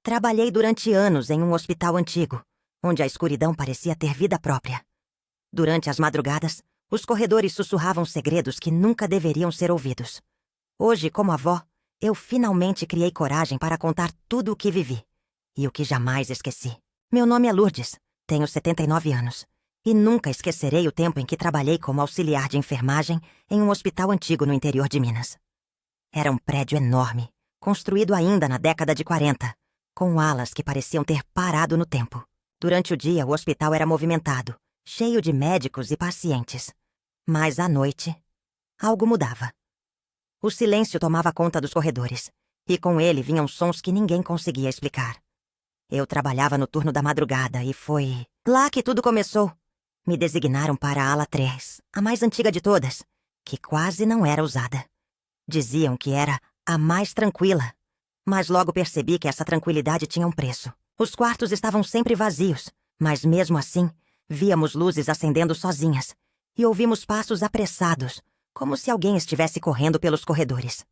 Trabalhei durante anos em um hospital antigo, onde a escuridão parecia ter vida própria. Durante as madrugadas, os corredores sussurravam segredos que nunca deveriam ser ouvidos. Hoje, como avó, eu finalmente criei coragem para contar tudo o que vivi. E o que jamais esqueci. Meu nome é Lourdes, tenho 79 anos. E nunca esquecerei o tempo em que trabalhei como auxiliar de enfermagem em um hospital antigo no interior de Minas. Era um prédio enorme, construído ainda na década de 40, com alas que pareciam ter parado no tempo. Durante o dia, o hospital era movimentado, cheio de médicos e pacientes. Mas à noite, algo mudava. O silêncio tomava conta dos corredores, e com ele vinham sons que ninguém conseguia explicar. Eu trabalhava no turno da madrugada e foi lá que tudo começou. Me designaram para a ala 3, a mais antiga de todas, que quase não era usada. Diziam que era a mais tranquila, mas logo percebi que essa tranquilidade tinha um preço. Os quartos estavam sempre vazios, mas mesmo assim, víamos luzes acendendo sozinhas e ouvimos passos apressados, como se alguém estivesse correndo pelos corredores.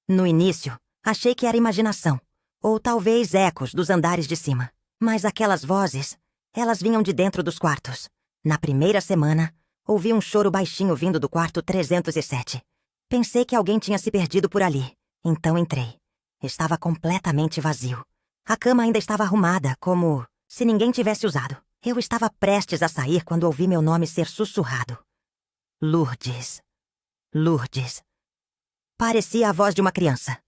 No início, achei que era imaginação, ou talvez ecos dos andares de cima. Mas aquelas vozes, elas vinham de dentro dos quartos. Na primeira semana, ouvi um choro baixinho vindo do quarto 307. Pensei que alguém tinha se perdido por ali, então entrei. Estava completamente vazio. A cama ainda estava arrumada, como se ninguém tivesse usado. Eu estava prestes a sair quando ouvi meu nome ser sussurrado. Lourdes. Lourdes. Parecia a voz de uma criança.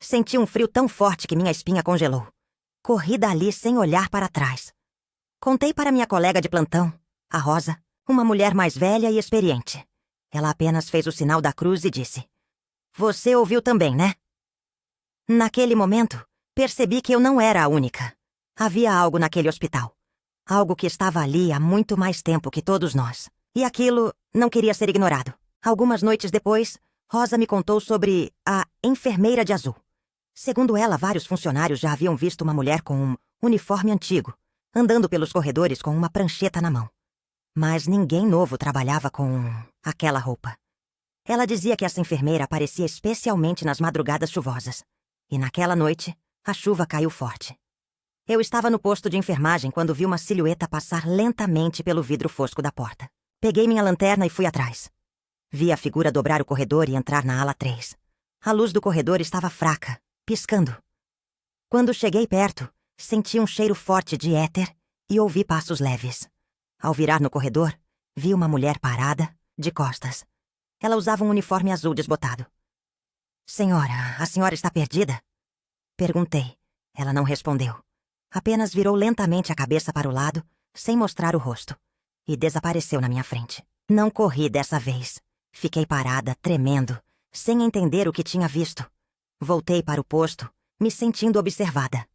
Senti um frio tão forte que minha espinha congelou. Corri dali sem olhar para trás. Contei para minha colega de plantão, a Rosa, uma mulher mais velha e experiente. Ela apenas fez o sinal da cruz e disse: "Você ouviu também, né?" Naquele momento, percebi que eu não era a única. Havia algo naquele hospital. Algo que estava ali há muito mais tempo que todos nós. E aquilo não queria ser ignorado. Algumas noites depois, Rosa me contou sobre a enfermeira de azul. Segundo ela, vários funcionários já haviam visto uma mulher com um uniforme antigo, andando pelos corredores com uma prancheta na mão. Mas ninguém novo trabalhava com aquela roupa. Ela dizia que essa enfermeira aparecia especialmente nas madrugadas chuvosas. E naquela noite, a chuva caiu forte. Eu estava no posto de enfermagem quando vi uma silhueta passar lentamente pelo vidro fosco da porta. Peguei minha lanterna e fui atrás. Vi a figura dobrar o corredor e entrar na ala 3. A luz do corredor estava fraca, piscando. Quando cheguei perto, senti um cheiro forte de éter e ouvi passos leves. Ao virar no corredor, vi uma mulher parada, de costas. Ela usava um uniforme azul desbotado. "Senhora, a senhora está perdida?" Perguntei. Ela não respondeu. Apenas virou lentamente a cabeça para o lado, sem mostrar o rosto, e desapareceu na minha frente. Não corri dessa vez. Fiquei parada, tremendo, sem entender o que tinha visto. Voltei para o posto, me sentindo observada.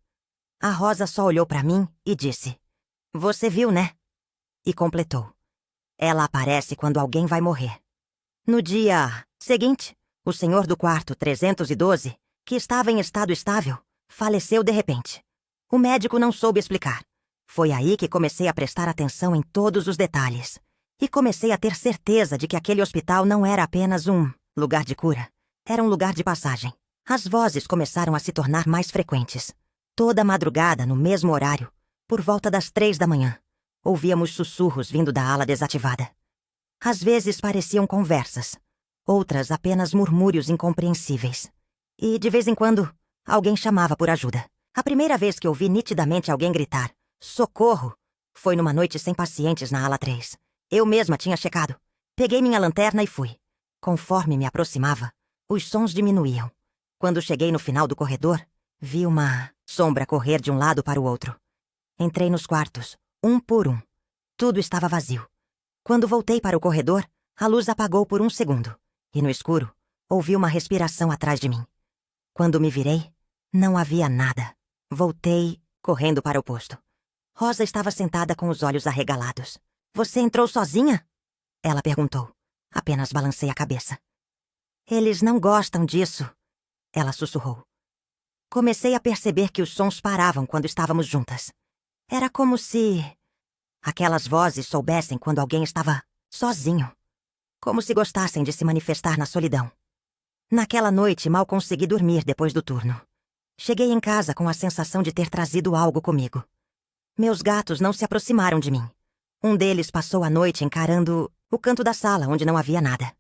A Rosa só olhou para mim e disse: "Você viu, né?" E completou: "Ela aparece quando alguém vai morrer." No dia seguinte, o senhor do quarto 312, que estava em estado estável, faleceu de repente. O médico não soube explicar. Foi aí que comecei a prestar atenção em todos os detalhes. E comecei a ter certeza de que aquele hospital não era apenas um lugar de cura. Era um lugar de passagem. As vozes começaram a se tornar mais frequentes. Toda madrugada, no mesmo horário, por volta das 3 da manhã, ouvíamos sussurros vindo da ala desativada. Às vezes pareciam conversas, outras apenas murmúrios incompreensíveis. E, de vez em quando, alguém chamava por ajuda. A primeira vez que ouvi nitidamente alguém gritar "Socorro!" foi numa noite sem pacientes na ala 3. Eu mesma tinha checado. Peguei minha lanterna e fui. Conforme me aproximava, os sons diminuíam. Quando cheguei no final do corredor, vi uma sombra correr de um lado para o outro. Entrei nos quartos, um por um. Tudo estava vazio. Quando voltei para o corredor, a luz apagou por um segundo. E no escuro, ouvi uma respiração atrás de mim. Quando me virei, não havia nada. Voltei, correndo para o posto. Rosa estava sentada com os olhos arregalados. "Você entrou sozinha?" Ela perguntou. Apenas balancei a cabeça. "Eles não gostam disso", ela sussurrou. Comecei a perceber que os sons paravam quando estávamos juntas. Era como se aquelas vozes soubessem quando alguém estava sozinho. Como se gostassem de se manifestar na solidão. Naquela noite, mal consegui dormir depois do turno. Cheguei em casa com a sensação de ter trazido algo comigo. Meus gatos não se aproximaram de mim. Um deles passou a noite encarando o canto da sala onde não havia nada.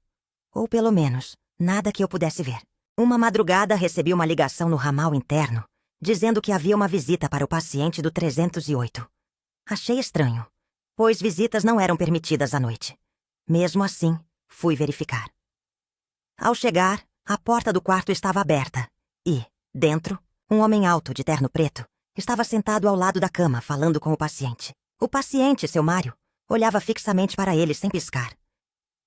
Ou pelo menos, nada que eu pudesse ver. Uma madrugada recebi uma ligação no ramal interno, dizendo que havia uma visita para o paciente do 308. Achei estranho, pois visitas não eram permitidas à noite. Mesmo assim, fui verificar. Ao chegar, a porta do quarto estava aberta e, dentro, um homem alto de terno preto estava sentado ao lado da cama falando com o paciente. O paciente, seu Mário, olhava fixamente para ele sem piscar.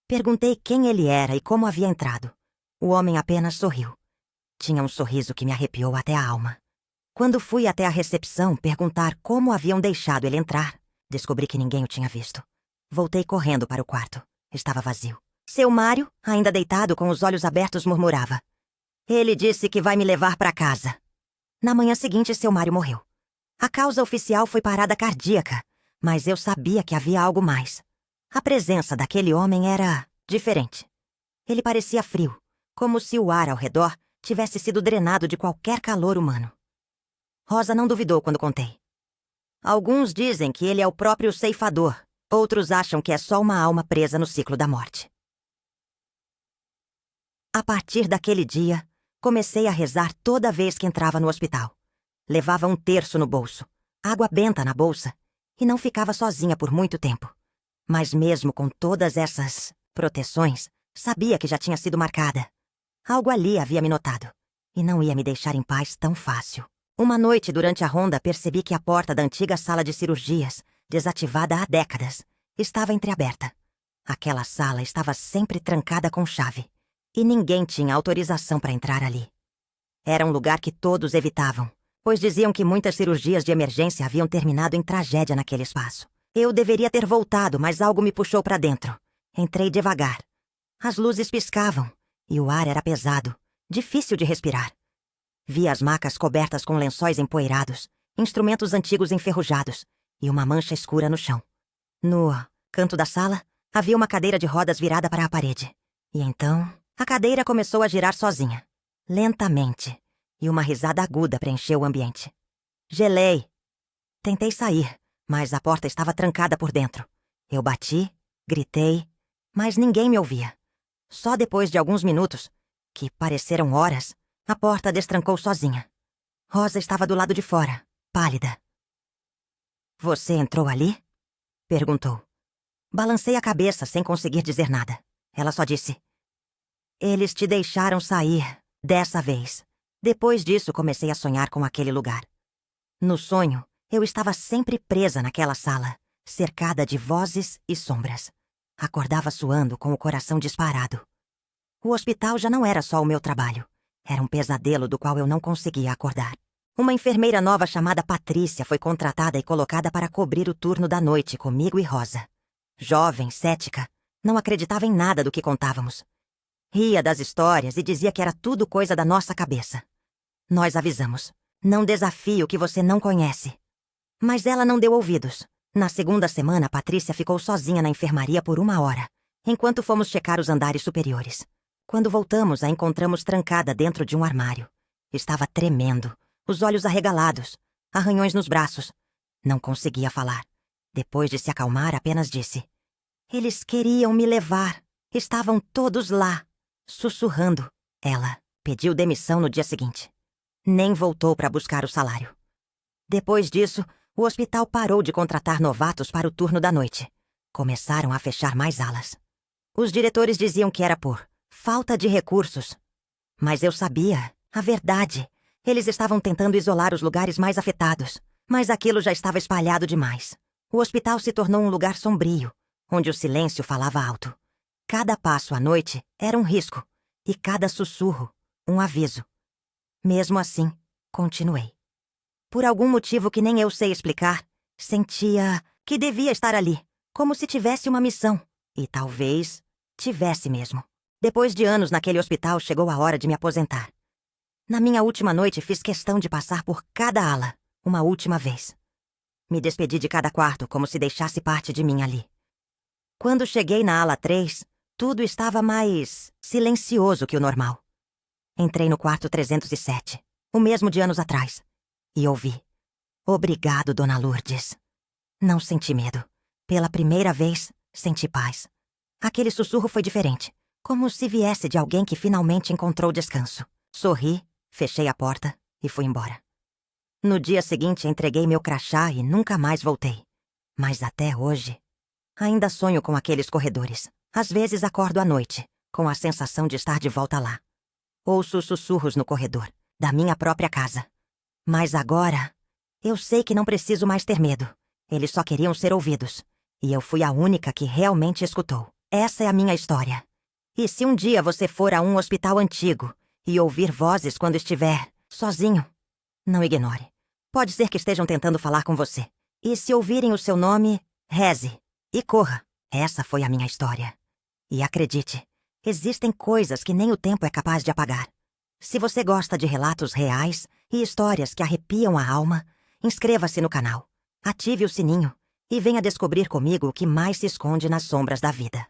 Perguntei quem ele era e como havia entrado. O homem apenas sorriu. Tinha um sorriso que me arrepiou até a alma. Quando fui até a recepção perguntar como haviam deixado ele entrar, descobri que ninguém o tinha visto. Voltei correndo para o quarto. Estava vazio. Seu Mário, ainda deitado com os olhos abertos, murmurava. Ele disse que vai me levar para casa. Na manhã seguinte, seu Mário morreu. A causa oficial foi parada cardíaca, mas eu sabia que havia algo mais. A presença daquele homem era diferente. Ele parecia frio, como se o ar ao redor tivesse sido drenado de qualquer calor humano. Rosa não duvidou quando contei. Alguns dizem que ele é o próprio ceifador, outros acham que é só uma alma presa no ciclo da morte. A partir daquele dia, comecei a rezar toda vez que entrava no hospital. Levava um terço no bolso, água benta na bolsa, e não ficava sozinha por muito tempo. Mas mesmo com todas essas proteções, sabia que já tinha sido marcada. Algo ali havia me notado, e não ia me deixar em paz tão fácil. Uma noite, durante a ronda, percebi que a porta da antiga sala de cirurgias, desativada há décadas, estava entreaberta. Aquela sala estava sempre trancada com chave, e ninguém tinha autorização para entrar ali. Era um lugar que todos evitavam, pois diziam que muitas cirurgias de emergência haviam terminado em tragédia naquele espaço. Eu deveria ter voltado, mas algo me puxou para dentro. Entrei devagar. As luzes piscavam, e o ar era pesado, difícil de respirar. Vi as macas cobertas com lençóis empoeirados, instrumentos antigos enferrujados e uma mancha escura no chão. No canto da sala, havia uma cadeira de rodas virada para a parede. E então, a cadeira começou a girar sozinha, lentamente, e uma risada aguda preencheu o ambiente. Gelei. Tentei sair, mas a porta estava trancada por dentro. Eu bati, gritei, mas ninguém me ouvia. Só depois de alguns minutos, que pareceram horas, a porta destrancou sozinha. Rosa estava do lado de fora, pálida. Você entrou ali? Perguntou. Balancei a cabeça sem conseguir dizer nada. Ela só disse: Eles te deixaram sair, dessa vez. Depois disso, comecei a sonhar com aquele lugar. No sonho, eu estava sempre presa naquela sala, cercada de vozes e sombras. Acordava suando com o coração disparado. O hospital já não era só o meu trabalho. Era um pesadelo do qual eu não conseguia acordar. Uma enfermeira nova chamada Patrícia foi contratada e colocada para cobrir o turno da noite comigo e Rosa. Jovem, cética, não acreditava em nada do que contávamos. Ria das histórias e dizia que era tudo coisa da nossa cabeça. Nós avisamos. Não desafie o que você não conhece. Mas ela não deu ouvidos. Na segunda semana, Patrícia ficou sozinha na enfermaria por 1 hora, enquanto fomos checar os andares superiores. Quando voltamos, a encontramos trancada dentro de um armário. Estava tremendo, os olhos arregalados, arranhões nos braços. Não conseguia falar. Depois de se acalmar, apenas disse: Eles queriam me levar. Estavam todos lá. Sussurrando. Ela pediu demissão no dia seguinte. Nem voltou para buscar o salário. Depois disso, o hospital parou de contratar novatos para o turno da noite. Começaram a fechar mais alas. Os diretores diziam que era por falta de recursos. Mas eu sabia, a verdade. Eles estavam tentando isolar os lugares mais afetados, mas aquilo já estava espalhado demais. O hospital se tornou um lugar sombrio, onde o silêncio falava alto. Cada passo à noite era um risco, e cada sussurro, um aviso. Mesmo assim, continuei. Por algum motivo que nem eu sei explicar, sentia que devia estar ali, como se tivesse uma missão. E talvez tivesse mesmo. Depois de anos naquele hospital, chegou a hora de me aposentar. Na minha última noite, fiz questão de passar por cada ala, uma última vez. Me despedi de cada quarto, como se deixasse parte de mim ali. Quando cheguei na ala 3, tudo estava mais silencioso que o normal. Entrei no quarto 307. o mesmo de anos atrás. E ouvi: "Obrigado, Dona Lourdes." Não senti medo. Pela primeira vez, senti paz. Aquele sussurro foi diferente, como se viesse de alguém que finalmente encontrou descanso. Sorri, fechei a porta e fui embora. No dia seguinte, entreguei meu crachá e nunca mais voltei. Mas até hoje, ainda sonho com aqueles corredores. Às vezes acordo à noite, com a sensação de estar de volta lá. Ouço sussurros no corredor, da minha própria casa. Mas agora, eu sei que não preciso mais ter medo. Eles só queriam ser ouvidos. E eu fui a única que realmente escutou. Essa é a minha história. E se um dia você for a um hospital antigo e ouvir vozes quando estiver sozinho, não ignore. Pode ser que estejam tentando falar com você. E se ouvirem o seu nome, reze e corra. Essa foi a minha história. E acredite, existem coisas que nem o tempo é capaz de apagar. Se você gosta de relatos reais e histórias que arrepiam a alma, inscreva-se no canal, ative o sininho e venha descobrir comigo o que mais se esconde nas sombras da vida.